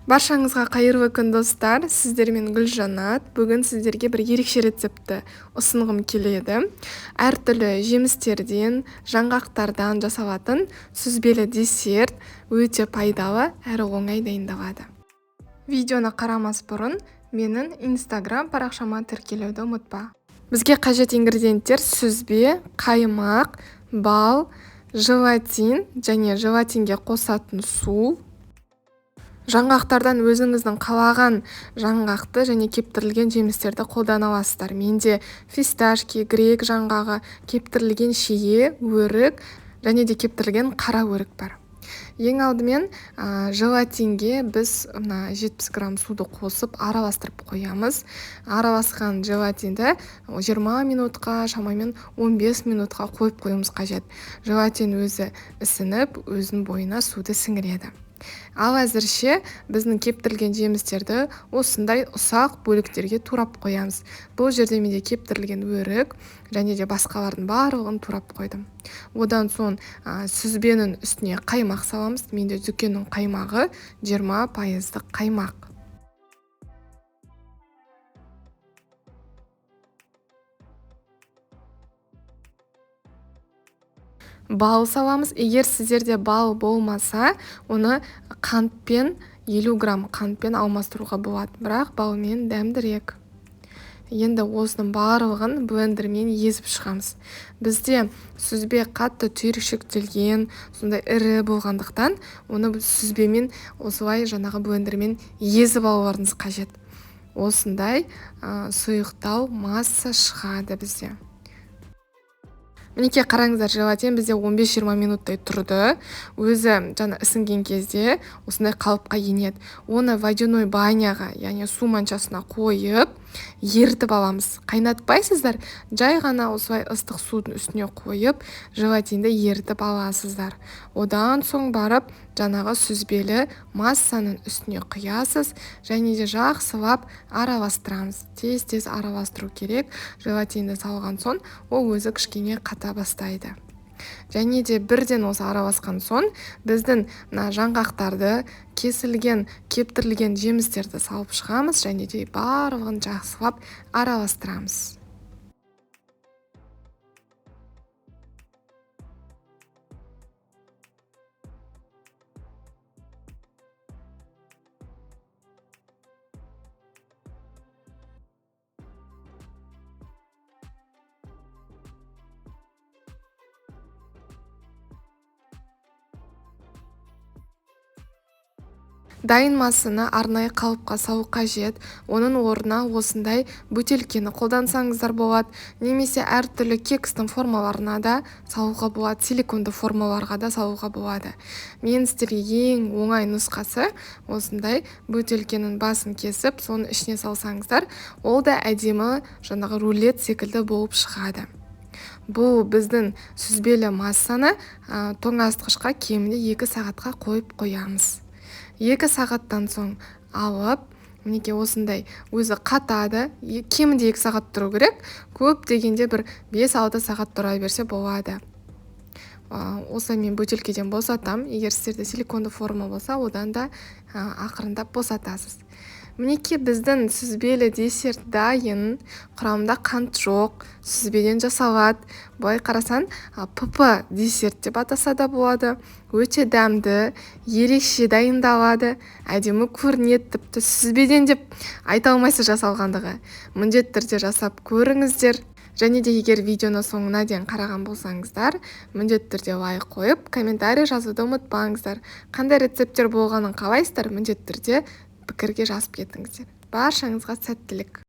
Баршаңызға қайырлы күн достар, сіздермен Гүлжанат. Бүгін сіздерге бір ерекше рецепті ұсынғым келеді. Әртүрлі жемістерден, жаңғақтардан жасалатын сүзбелі десерт өте пайдалы әрі оңай дайындалады. Видеоны қарамас бұрын менің Instagram парақшама тіркелуді ұмытпа. Бізге қажет ингредиенттер сүзбе, қаймақ, бал, желатин және желатинге қосатын су. Жаңғақтардан өзіңіздің қалаған жаңғақты және кептірілген жемістерді қолдана аласыздар. Менде фисташки, грек жаңғағы, кептірілген шие, өрік және де кептірілген қара өрік бар. Ең алдымен желатинге біз 70 грамм суды қосып араластырып қоямыз. Араласқан желатинді 20 минутқа, шамамен 15 минутқа қойып қоюымыз қажет. Желатин өзі ісініп, өзінің бойына суды сіңіреді. Ал әзірше біздің кептірілген жемістерді осындай ұсақ бөліктерге турап қоямыз. Бұл жерде менде кептірілген өрік және де басқалардың барлығын турап қойдым. Одан соң сүзбенің үстіне қаймақ саламыз. Менде дүкеннің қаймағы 20% қаймақ. Бал саламыз. Егер сіздерде бал болмаса, оны қантпен 50 грамм қантпен алмастыруға болады. Бірақ балмен дәмдірек. Енді осының барлығын блендермен езіп шығамыз. Бізде сүзбе қатты түйіршіктелген, сондай ірі болғандықтан, оны сүзбемен осылай жаңағы блендермен езіп алуларыңыз қажет. Осындай сұйықтау масса шығады бізде. Мінекей қараңыздар, желатин бізде 15-20 минуттай тұрды. Өзі жаңа ісінген кезде осындай қалыпқа енеді. Оны водяной баняға, яғни су маншасына қойып, ертіп аламыз. Қайнатпайсыздар, жай ғана осылай ыстық судың үстіне қойып, желатинді ертіп аласыздар. Одан соң барып, жаңағы сүзбелі массаның үстіне құясыз және де жақсылап араластырамыз. Тез-тез араластыру керек. Желатинді салған соң, ол өзі кішкене қата бастайды. Және де бірден осы араласқан соң, біздің жаңғақтарды, кесілген, кептірілген жемістерді салып шығамыз және де барлығын жақсылап араластырамыз. Дайын массаны арнайы қалыпқа салу қажет. Оның орнына осындай бөтелкені қолдансаңыздар болады. Немесе әртүрлі кекстің формаларына да салуға болады, силиконды формаларға да салуға болады. Мен сіздерге ең оңай нұсқасы осындай бөтелкенің басын кесіп, соның ішіне салсаңыздар, ол да әдемі жаңағы рулет секілді болып шығады. Бұл біздің сүзбелі массаны тоңазытқышқа кемінде 2 сағатқа қойып қоямыз. 2 сағаттан соң алып, мінекей осындай өзі қатады, кемінде 2 сағат тұру керек, көп дегенде бір 5-6 сағат тұра берсе болады. Осы мен бөтелкеден босатам. Егер сіздерде силиконды форма болса, одан да ақырындап босатасыз. Мінекей біздің сүзбелі десерт дайын, құрамында қант жоқ, сүзбеден жасалады. Былай қарасан, ПП десерт деп атаса да болады. Өте дәмді, ерекше дайындалады, әдемі көрінеді, тіпті сүзбеден деп айта алмайсыз жасалғандығы. Міндетті түрде жасап көріңіздер. Және де егер видеоны соңына дейін қараған болсаңыздар, міндетті түрде лайк қойып, комментарий жазуды ұмытпаңыздар. Қандай рецепттер болғанын қалайсыздар, міндетті түрде пікірге жазып кетіңіздер. Баршаңызға сәттілік.